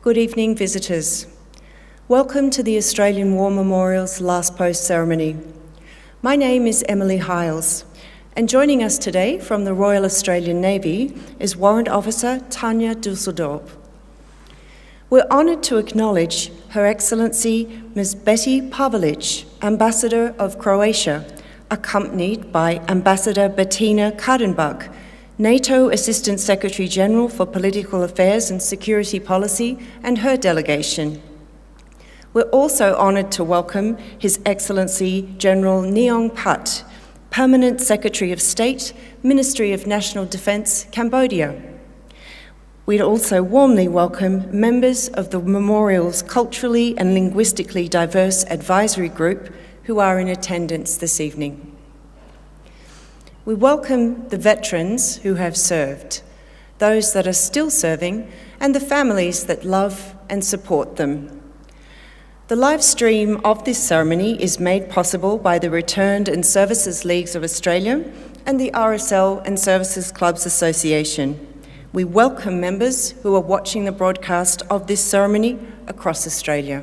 Good evening, visitors. Welcome to the Australian War Memorial's Last Post ceremony. My name is Emily Hiles, and joining us today from the Royal Australian Navy is Warrant Officer Tanya Dusseldorp. We're honoured to acknowledge Her Excellency Ms. Betty Pavelic, Ambassador of Croatia, accompanied by Ambassador Bettina Kadenbach, NATO Assistant Secretary-General for Political Affairs and Security Policy, and her delegation. We're also honoured to welcome His Excellency General Neong Pat, Permanent Secretary of State, Ministry of National Defence, Cambodia. We'd also warmly welcome members of the Memorial's culturally and linguistically diverse advisory group who are in attendance this evening. We welcome the veterans who have served, those that are still serving, and the families that love and support them. The live stream of this ceremony is made possible by the Returned and Services Leagues of Australia and the RSL and Services Clubs Association. We welcome members who are watching the broadcast of this ceremony across Australia.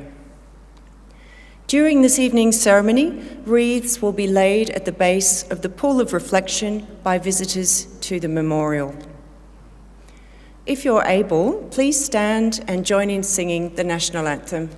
During this evening's ceremony, wreaths will be laid at the base of the Pool of Reflection by visitors to the memorial. If you're able, please stand and join in singing the National Anthem.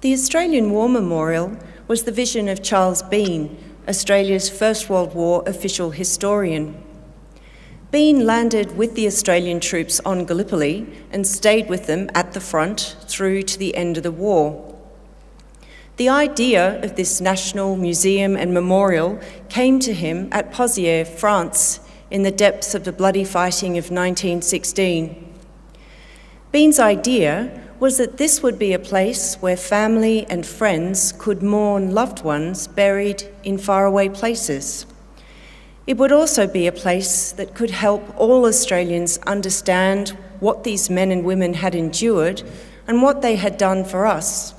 The Australian War Memorial was the vision of Charles Bean, Australia's First World War official historian. Bean landed with the Australian troops on Gallipoli and stayed with them at the front through to the end of the war. The idea of this national museum and memorial came to him at Pozières, France, in the depths of the bloody fighting of 1916. Bean's idea was that this would be a place where family and friends could mourn loved ones buried in faraway places. It would also be a place that could help all Australians understand what these men and women had endured and what they had done for us.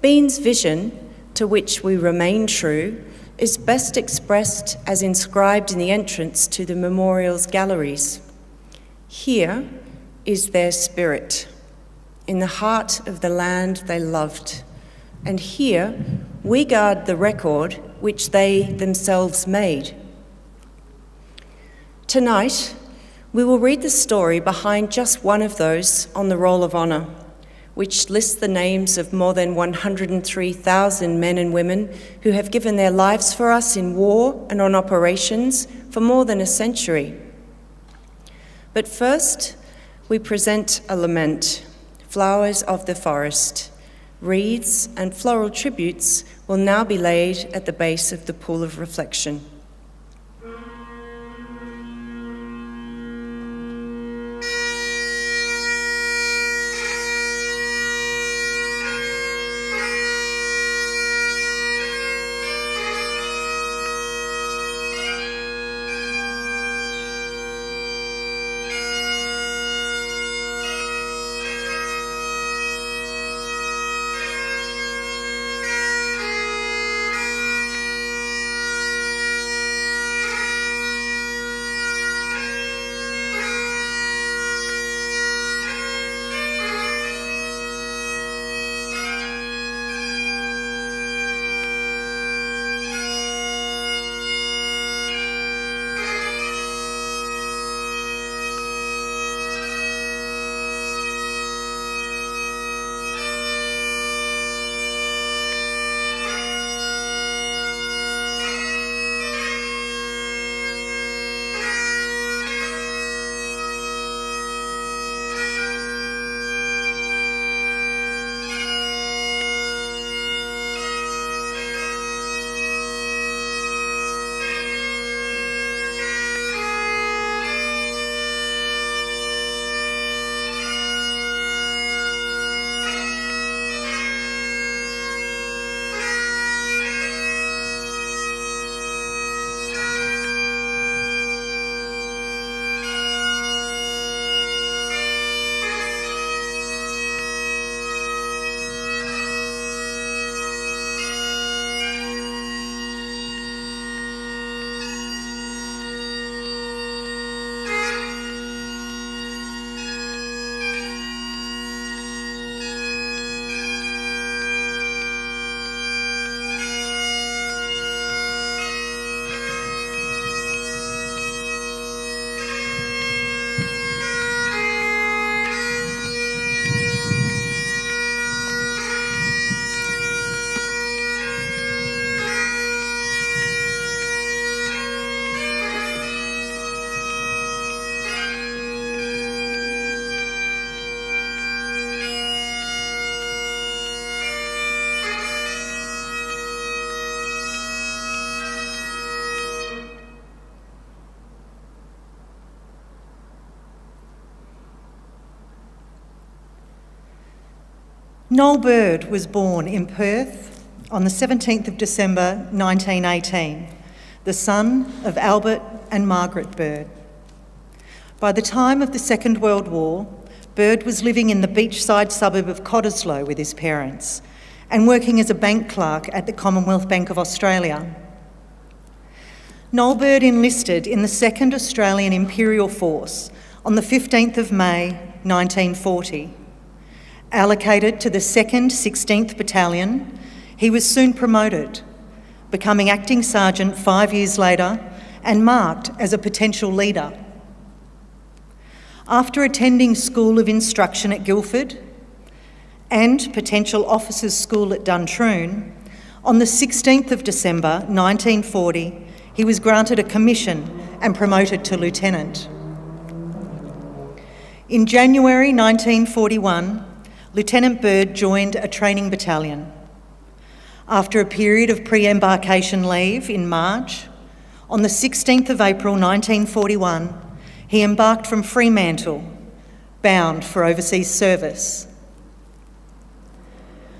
Bean's vision, to which we remain true, is best expressed as inscribed in the entrance to the memorial's galleries. Here is their spirit, in the heart of the land they loved. And here we guard the record which they themselves made. Tonight, we will read the story behind just one of those on the Roll of Honour, which lists the names of more than 103,000 men and women who have given their lives for us in war and on operations for more than a century. But first, we present a lament. Flowers of the forest, wreaths and floral tributes will now be laid at the base of the Pool of Reflection. Noel Bird was born in Perth on the 17th of December 1918, the son of Albert and Margaret Bird. By the time of the Second World War, Bird was living in the beachside suburb of Cottesloe with his parents and working as a bank clerk at the Commonwealth Bank of Australia. Noel Bird enlisted in the 2nd Australian Imperial Force on the 15th of May 1940. Allocated to the 2nd 16th Battalion, he was soon promoted, becoming acting sergeant 5 years later and marked as a potential leader. After attending School of Instruction at Guildford and Potential Officers School at Duntroon, on the 16th of December 1940, he was granted a commission and promoted to lieutenant. In January 1941, Lieutenant Bird joined a training battalion. After a period of pre-embarkation leave in March, on the 16th of April 1941, he embarked from Fremantle, bound for overseas service.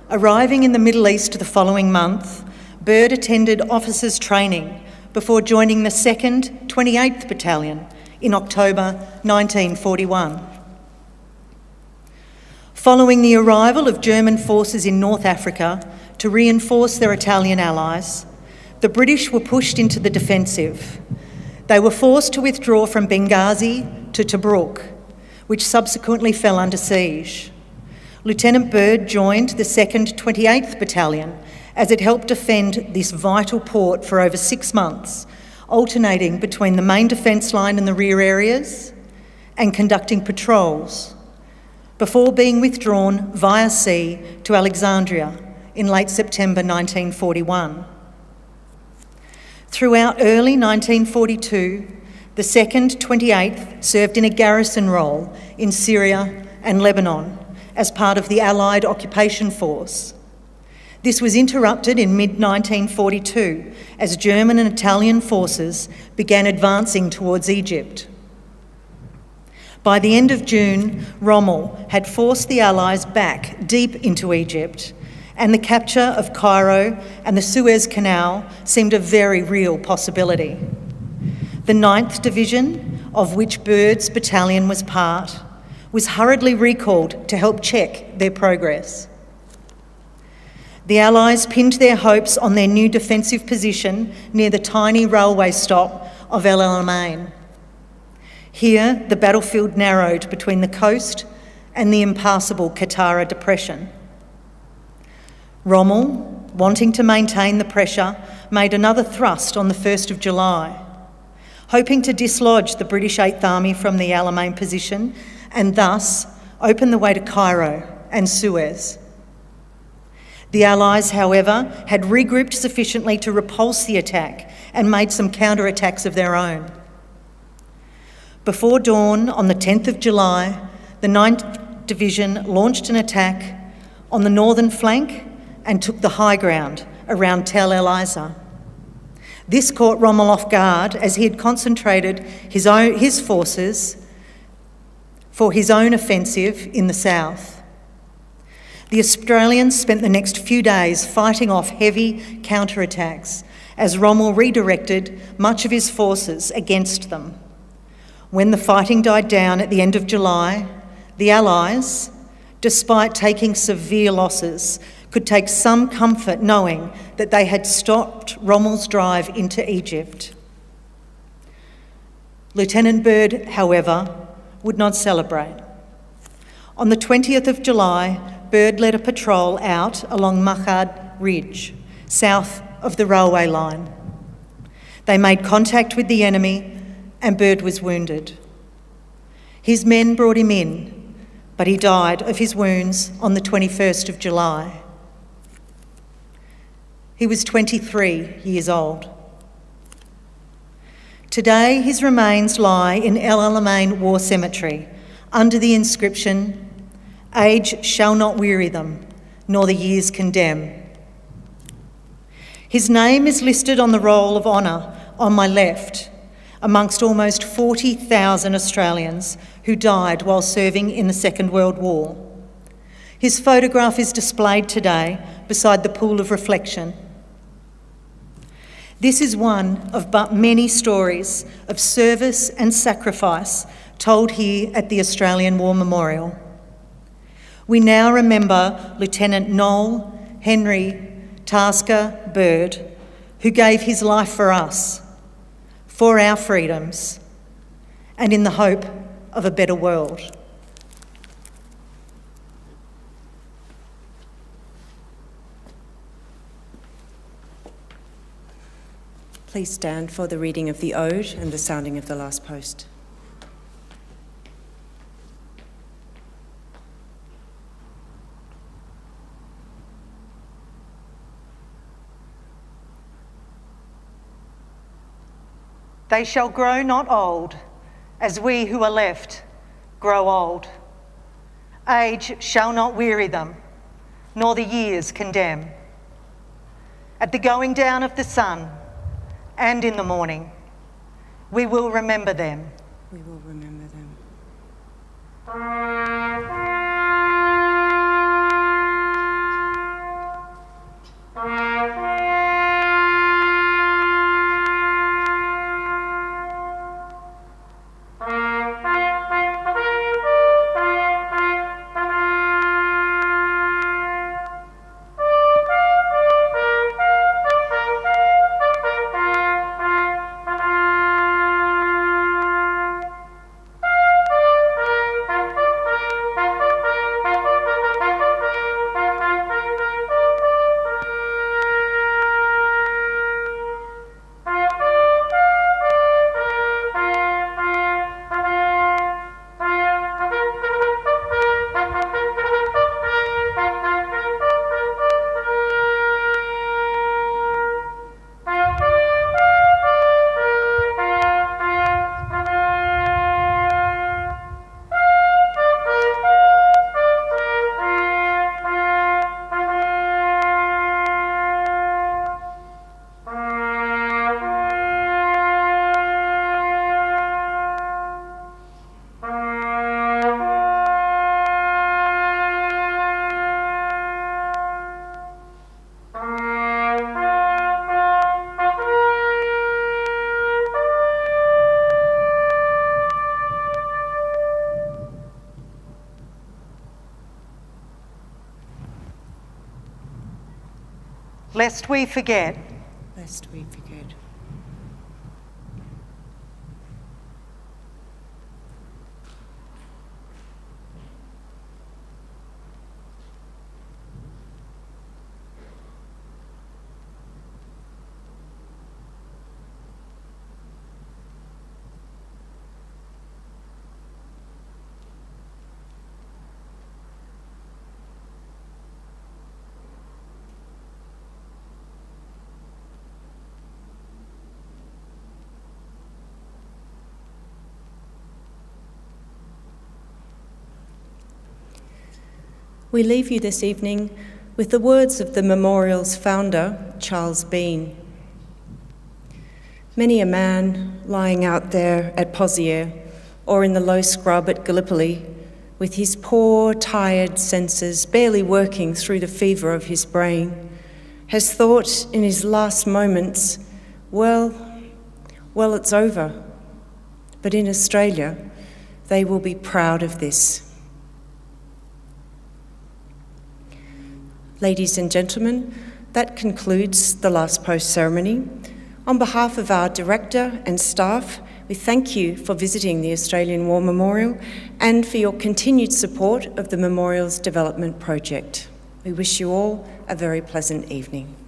Arriving in the Middle East the following month, Bird attended officers' training before joining the 2nd 28th Battalion in October 1941. Following the arrival of German forces in North Africa to reinforce their Italian allies, the British were pushed into the defensive. They were forced to withdraw from Benghazi to Tobruk, which subsequently fell under siege. Lieutenant Bird joined the 2nd 28th Battalion as it helped defend this vital port for over 6 months, alternating between the main defence line and the rear areas and conducting patrols, before being withdrawn via sea to Alexandria in late September 1941. Throughout early 1942, the 2nd 28th served in a garrison role in Syria and Lebanon as part of the Allied occupation force. This was interrupted in mid-1942 as German and Italian forces began advancing towards Egypt. By the end of June, Rommel had forced the Allies back deep into Egypt, and the capture of Cairo and the Suez Canal seemed a very real possibility. The 9th Division, of which Bird's battalion was part, was hurriedly recalled to help check their progress. The Allies pinned their hopes on their new defensive position near the tiny railway stop of El Alamein. Here, the battlefield narrowed between the coast and the impassable Qattara Depression. Rommel, wanting to maintain the pressure, made another thrust on the 1st of July, hoping to dislodge the British 8th Army from the Alamein position and thus open the way to Cairo and Suez. The Allies, however, had regrouped sufficiently to repulse the attack and made some counterattacks of their own. Before dawn on the 10th of July, the 9th Division launched an attack on the northern flank and took the high ground around Tel El Isa. This caught Rommel off guard as he had concentrated his forces for his own offensive in the south. The Australians spent the next few days fighting off heavy counterattacks as Rommel redirected much of his forces against them. When the fighting died down at the end of July, the Allies, despite taking severe losses, could take some comfort knowing that they had stopped Rommel's drive into Egypt. Lieutenant Bird, however, would not celebrate. On the 20th of July, Bird led a patrol out along Mahad Ridge, south of the railway line. They made contact with the enemy and Bird was wounded. His men brought him in, but he died of his wounds on the 21st of July. He was 23 years old. Today, his remains lie in El Alamein War Cemetery under the inscription, "Age shall not weary them, nor the years condemn." His name is listed on the Roll of Honour on my left, amongst almost 40,000 Australians who died while serving in the Second World War. His photograph is displayed today beside the pool of reflection. This is one of but many stories of service and sacrifice told here at the Australian War Memorial. We now remember Lieutenant Noel Henry Tasker Bird, who gave his life for us, for our freedoms, and in the hope of a better world. Please stand for the reading of the Ode and the sounding of the last post. They shall grow not old, as we who are left grow old. Age shall not weary them, nor the years condemn. At the going down of the sun, and in the morning, we will remember them. We will remember them. Lest we forget. Lest we forget. We leave you this evening with the words of the memorial's founder, Charles Bean. Many a man lying out there at Pozières or in the low scrub at Gallipoli, with his poor, tired senses barely working through the fever of his brain, has thought in his last moments, well, it's over. But in Australia, they will be proud of this. Ladies and gentlemen, that concludes the last post ceremony. On behalf of our director and staff, we thank you for visiting the Australian War Memorial and for your continued support of the Memorial's development project. We wish you all a very pleasant evening.